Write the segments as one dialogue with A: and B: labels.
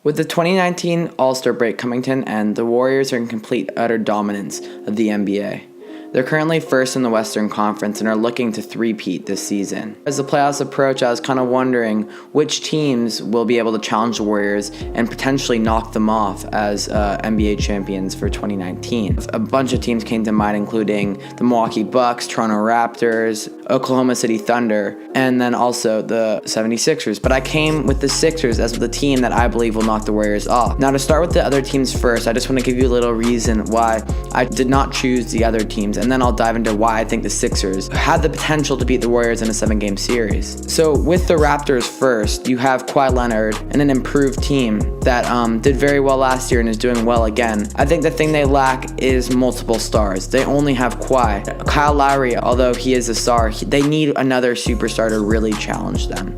A: With the 2019 All-Star break coming to an end, the Warriors are in complete utter dominance of the NBA. They're currently first in the Western Conference and are looking to three-peat this season. As the playoffs approach, I was kind of wondering which teams will be able to challenge the Warriors and potentially knock them off as NBA champions for 2019. A bunch of teams came to mind, including the Milwaukee Bucks, Toronto Raptors, Oklahoma City Thunder, and then also the 76ers. But I came with the Sixers as the team that I believe will knock the Warriors off. Now, to start with the other teams first, I just want to give you a little reason why I did not choose the other teams, and then I'll dive into why I think the Sixers had the potential to beat the Warriors in a 7-game series. So with the Raptors first, you have Kawhi Leonard and an improved team that did very well last year and is doing well again. I think the thing they lack is multiple stars. They only have Kawhi. Kyle Lowry, although he is a star, they need another superstar to really challenge them.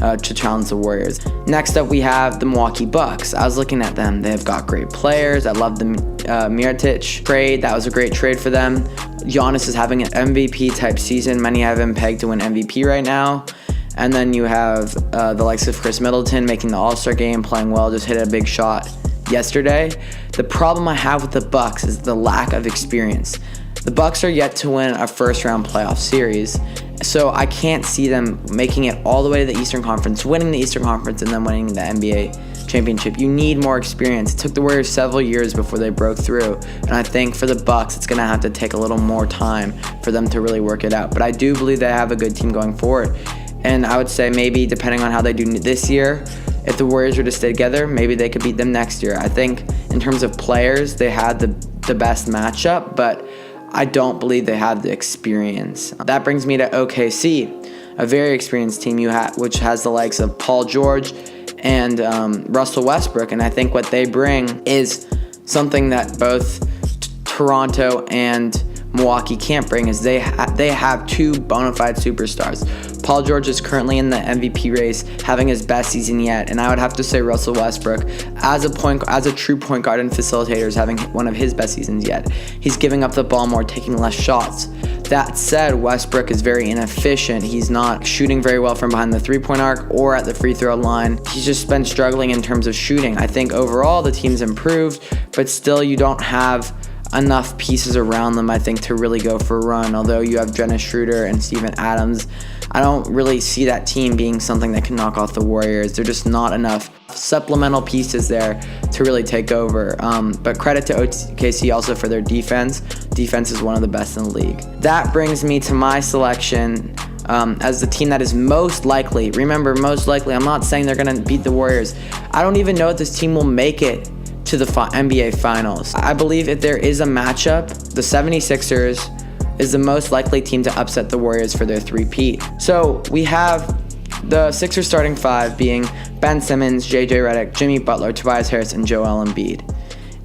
A: To challenge the Warriors. Next up, we have the Milwaukee Bucks. I was looking at them. They've got great players. I love the Mirotic trade. That was a great trade for them. Giannis is having an MVP type season. Many have him pegged to win MVP right now. And then you have the likes of Chris Middleton making the All-Star game, playing well, just hit a big shot yesterday. The problem I have with the Bucks is the lack of experience. The Bucks are yet to win a first-round playoff series, so I can't see them making it all the way to the Eastern Conference, winning the Eastern Conference, and then winning the NBA championship. You need more experience. It took the Warriors several years before they broke through, and I think for the Bucks, it's going to have to take a little more time for them to really work it out. But I do believe they have a good team going forward, and I would say maybe depending on how they do this year, if the Warriors were to stay together, maybe they could beat them next year. I think in terms of players, they had the best matchup, but I don't believe they have the experience. That brings me to OKC, a very experienced team which has the likes of Paul George and Russell Westbrook, and I think what they bring is something that both Toronto and Milwaukee can't bring, is they have two bona fide superstars. Paul George is currently in the MVP race, having his best season yet, and I would have to say Russell Westbrook, as a true point guard and facilitator, is having one of his best seasons yet. He's giving up the ball more, taking less shots. That said, Westbrook is very inefficient. He's not shooting very well from behind the three-point arc or at the free throw line. He's just been struggling in terms of shooting. I think overall the team's improved, but still you don't have enough pieces around them, I think, to really go for a run. Although you have Dennis Schroeder and Steven Adams, I don't really see that team being something that can knock off the Warriors. They're just not enough supplemental pieces there to really take over. But credit to OKC also for their defense. Defense is one of the best in the league. That brings me to my selection as the team that is most likely. Remember, most likely. I'm not saying they're going to beat the Warriors. I don't even know if this team will make it to the NBA Finals. I believe if there is a matchup, the 76ers is the most likely team to upset the Warriors for their three-peat. So we have the Sixers starting five being Ben Simmons, JJ Redick, Jimmy Butler, Tobias Harris, and Joel Embiid.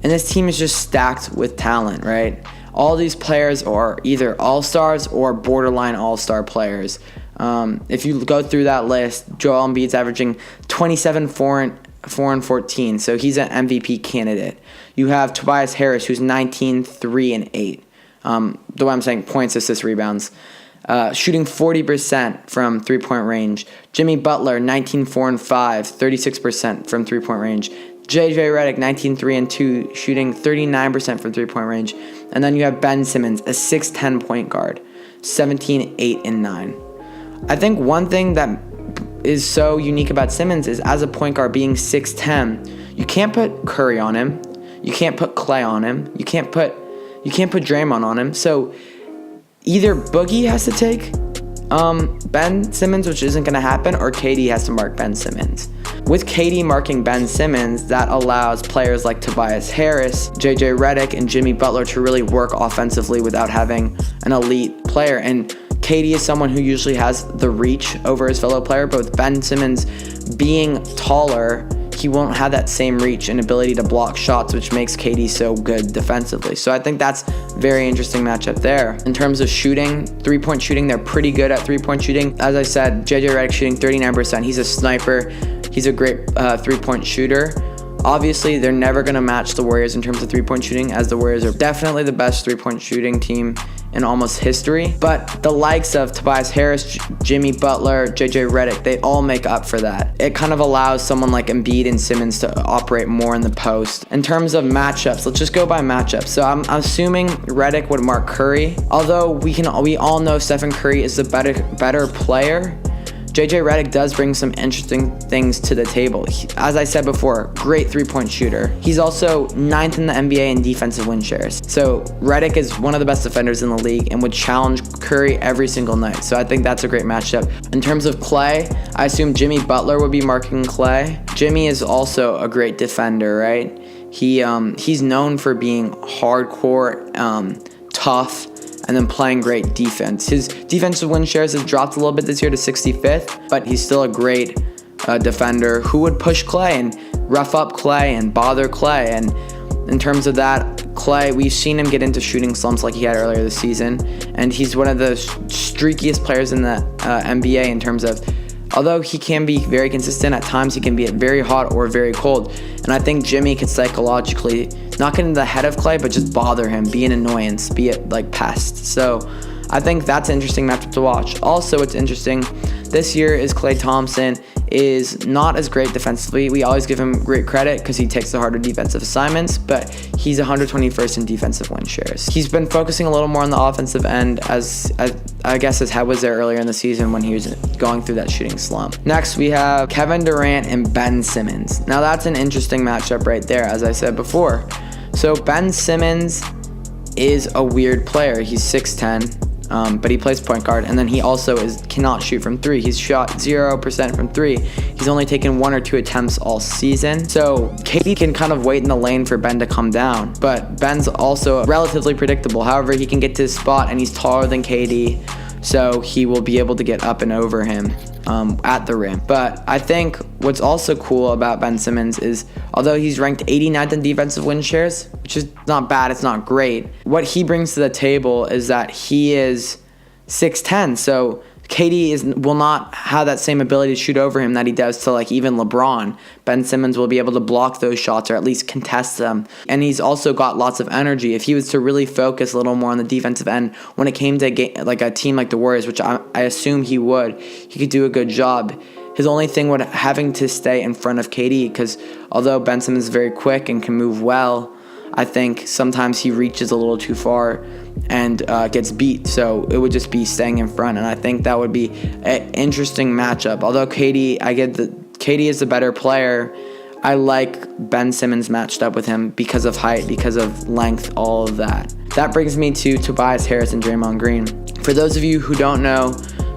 A: And this team is just stacked with talent, right? All these players are either all-stars or borderline all-star players. If you go through that list, Joel Embiid's averaging 27, 4 and 14, so he's an MVP candidate. You have Tobias Harris, who's 19, 3 and 8. The way I'm saying points, assists, rebounds. Shooting 40% from three-point range. Jimmy Butler, 19, 4 and 5, 36% from three-point range. JJ Redick, 19, 3 and 2, shooting 39% from three-point range. And then you have Ben Simmons, a 6'10 point guard, 17, 8 and 9. I think one thing that is so unique about Simmons is as a point guard being 6'10", you can't put Curry on him, you can't put Clay on him, you can't put Draymond on him. So either Boogie has to take Ben Simmons, which isn't going to happen, or KD has to mark Ben Simmons. With KD marking Ben Simmons, that allows players like Tobias Harris, JJ Redick, and Jimmy Butler to really work offensively without having an elite player. And KD is someone who usually has the reach over his fellow player, but with Ben Simmons being taller, he won't have that same reach and ability to block shots, which makes KD so good defensively. So I think that's a very interesting matchup there. In terms of shooting, three-point shooting, they're pretty good at three-point shooting. As I said, JJ Redick shooting 39%. He's a sniper. He's a great three-point shooter. Obviously, they're never going to match the Warriors in terms of three-point shooting, as the Warriors are definitely the best three-point shooting team in almost history. But the likes of Tobias Harris, Jimmy Butler, JJ Redick, they all make up for that. It kind of allows someone like Embiid and Simmons to operate more in the post. In terms of matchups, let's just go by matchups. So I'm assuming Redick would mark Curry. Although we all know Stephen Curry is the better player, JJ Redick does bring some interesting things to the table. As I said before, great three-point shooter. He's also 9th in the NBA in defensive win shares. So Redick is one of the best defenders in the league and would challenge Curry every single night. So I think that's a great matchup. In terms of Clay, I assume Jimmy Butler would be marking Clay. Jimmy is also a great defender, right? He's known for being hardcore, tough, and then playing great defense. His defensive win shares have dropped a little bit this year to 65th, but he's still a great defender who would push Clay and rough up Clay and bother Clay. And in terms of that, Clay, we've seen him get into shooting slumps like he had earlier this season, and he's one of the streakiest players in the NBA in terms of, although he can be very consistent, at times he can be very hot or very cold. And I think Jimmy could psychologically not get in the head of Clay, but just bother him, be an annoyance, be it like pest. So I think that's an interesting matchup to watch. Also, it's interesting, this year is Klay Thompson is not as great defensively. We always give him great credit because he takes the harder defensive assignments, but he's 121st in defensive win shares. He's been focusing a little more on the offensive end, as I guess his head was there earlier in the season when he was going through that shooting slump. Next, we have Kevin Durant and Ben Simmons. Now that's an interesting matchup right there, as I said before. So Ben Simmons is a weird player. He's 6'10", but he plays point guard, and then he also cannot shoot from three. He's shot 0% from three. He's only taken 1 or 2 attempts all season. So KD can kind of wait in the lane for Ben to come down, but Ben's also relatively predictable. However, he can get to his spot, and he's taller than KD, so he will be able to get up and over him at the rim. But I think what's also cool about Ben Simmons is, although he's ranked 89th in defensive win shares, which is not bad, it's not great, what he brings to the table is that he is 6'10", so KD will not have that same ability to shoot over him that he does to like even LeBron. Ben Simmons will be able to block those shots or at least contest them. And he's also got lots of energy. If he was to really focus a little more on the defensive end when it came to like a team like the Warriors, which I assume he would, he could do a good job. His only thing would having to stay in front of KD, because although Ben Simmons is very quick and can move well, I think sometimes he reaches a little too far and gets beat. So it would just be staying in front, and I think that would be an interesting matchup. Although KD is the better player, I like Ben Simmons matched up with him because of height, because of length, all of that. That brings me to Tobias Harris and Draymond Green. For those of you who don't know,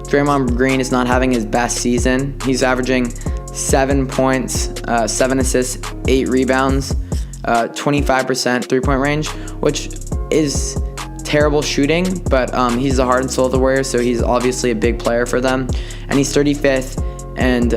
A: Draymond Green is not having his best season. He's averaging 7 points, 7 assists, 8 rebounds, 25% three-point range, which is terrible shooting, but he's the heart and soul of the Warriors, so he's obviously a big player for them. And he's 35th and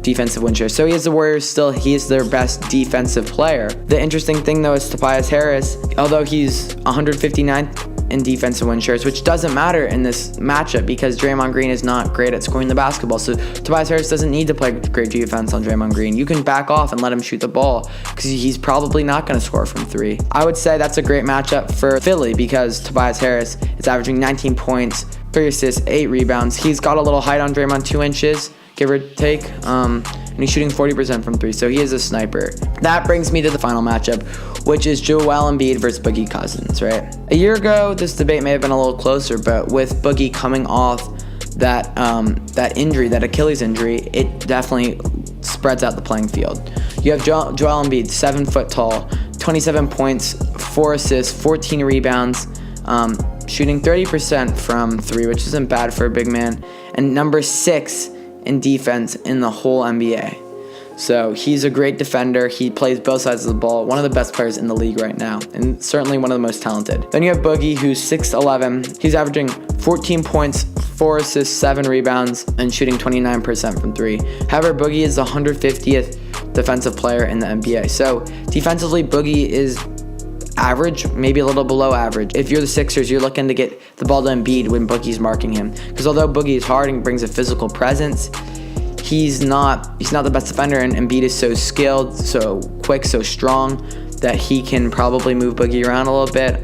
A: defensive win share. So he is the Warriors he is their best defensive player. The interesting thing though is Tobias Harris, although he's 159th in defensive win shares, which doesn't matter in this matchup because Draymond Green is not great at scoring the basketball. So Tobias Harris doesn't need to play great defense on Draymond Green. You can back off and let him shoot the ball because he's probably not going to score from three. I would say that's a great matchup for Philly because Tobias Harris is averaging 19 points, 3 assists, 8 rebounds. He's got a little height on Draymond, 2 inches, give or take, and he's shooting 40% from three, so he is a sniper. That brings me to the final matchup, which is Joel Embiid versus Boogie Cousins, right? A year ago, this debate may have been a little closer, but with Boogie coming off that injury, that Achilles injury, it definitely spreads out the playing field. You have Joel Embiid, 7 foot tall, 27 points, 4 assists, 14 rebounds, shooting 30% from three, which isn't bad for a big man, and number 6 in defense in the whole NBA. So he's a great defender. He plays both sides of the ball. One of the best players in the league right now, and certainly one of the most talented. Then you have Boogie, who's 6'11". He's averaging 14 points, 4 assists, 7 rebounds, and shooting 29% from three. However, Boogie is the 150th defensive player in the NBA. So defensively, Boogie is average, maybe a little below average. If you're the Sixers, you're looking to get the ball to Embiid when Boogie's marking him. Because although Boogie is hard and brings a physical presence, he's not the best defender, and Embiid is so skilled, so quick, so strong that he can probably move Boogie around a little bit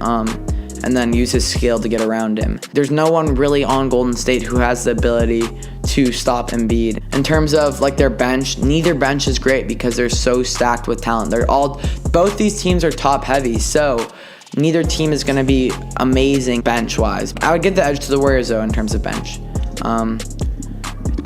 A: and then use his skill to get around him. There's no one really on Golden State who has the ability to stop Embiid. In terms of like their bench, neither bench is great because they're so stacked with talent. Both these teams are top heavy, so neither team is going to be amazing bench-wise. I would give the edge to the Warriors, though, in terms of bench.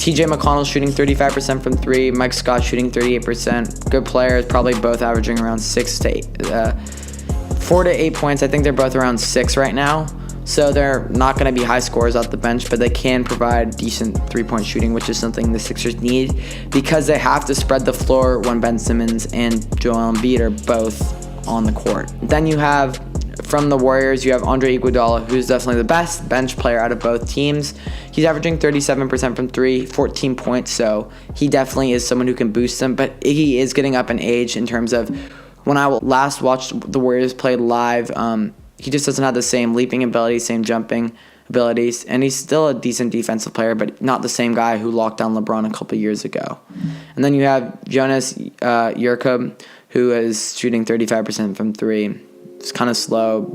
A: TJ McConnell shooting 35% from 3, Mike Scott shooting 38%. Good players, probably both averaging around 4 to 8 points. I think they're both around 6 right now. So they're not going to be high scorers off the bench, but they can provide decent three-point shooting, which is something the Sixers need because they have to spread the floor when Ben Simmons and Joel Embiid are both on the court. Then you have, from the Warriors, you have Andre Iguodala, who's definitely the best bench player out of both teams. He's averaging 37% from 3, 14 points, so he definitely is someone who can boost them, but he is getting up in age in terms of when I last watched the Warriors play live, he just doesn't have the same leaping abilities, same jumping abilities, and he's still a decent defensive player, but not the same guy who locked down LeBron a couple years ago. And then you have Jonas Jerebko, who is shooting 35% from 3. It's kind of slow,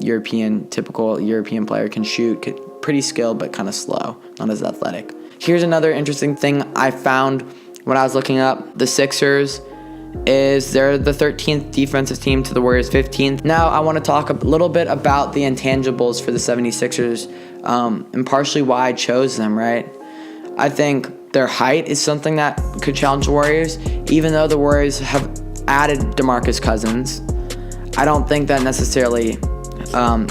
A: typical European player, can shoot, pretty skilled, but kind of slow, not as athletic. Here's another interesting thing I found when I was looking up the Sixers is they're the 13th defensive team to the Warriors' 15th. Now I want to talk a little bit about the intangibles for the 76ers and partially why I chose them, right? I think their height is something that could challenge the Warriors. Even though the Warriors have added DeMarcus Cousins, I don't think that necessarily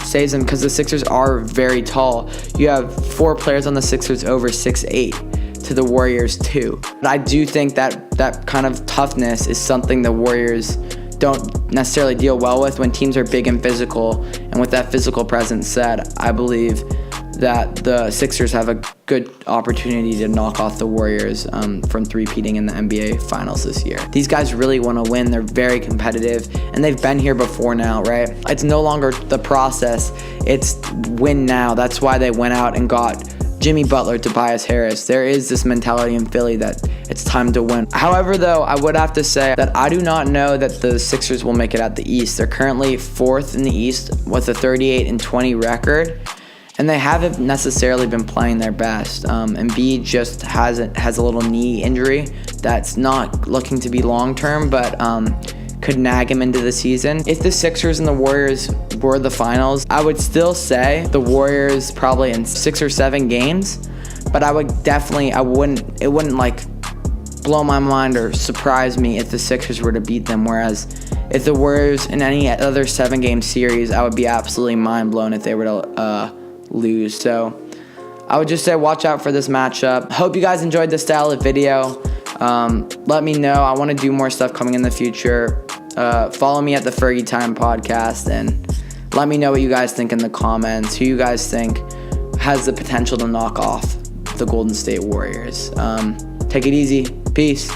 A: saves them because the Sixers are very tall. You have 4 players on the Sixers over 6'8". To the Warriors too. But I do think that kind of toughness is something the Warriors don't necessarily deal well with when teams are big and physical. And with that physical presence said, I believe that the Sixers have a good opportunity to knock off the Warriors from three-peating in the NBA Finals this year. These guys really want to win. They're very competitive, and they've been here before now, right? It's no longer the process. It's win now. That's why they went out and got Jimmy Butler, Tobias Harris. There is this mentality in Philly that it's time to win. However, though, I would have to say that I do not know that the Sixers will make it out the East. They're currently 4th in the East with a 38-20 record, and they haven't necessarily been playing their best. Embiid just has a little knee injury that's not looking to be long-term, but could nag him into the season. If the Sixers and the Warriors were the finals, I would still say the Warriors probably in 6 or 7 games, but it wouldn't like blow my mind or surprise me if the Sixers were to beat them, whereas if the Warriors in any other 7-game series, I would be absolutely mind blown if they were to lose. So I would just say watch out for this matchup. Hope you guys enjoyed this style of video. Let me know. I want to do more stuff coming in the future. Follow me at the Fergie Time podcast and let me know what you guys think in the comments. Who you guys think has the potential to knock off the Golden State Warriors. Take it easy. Peace.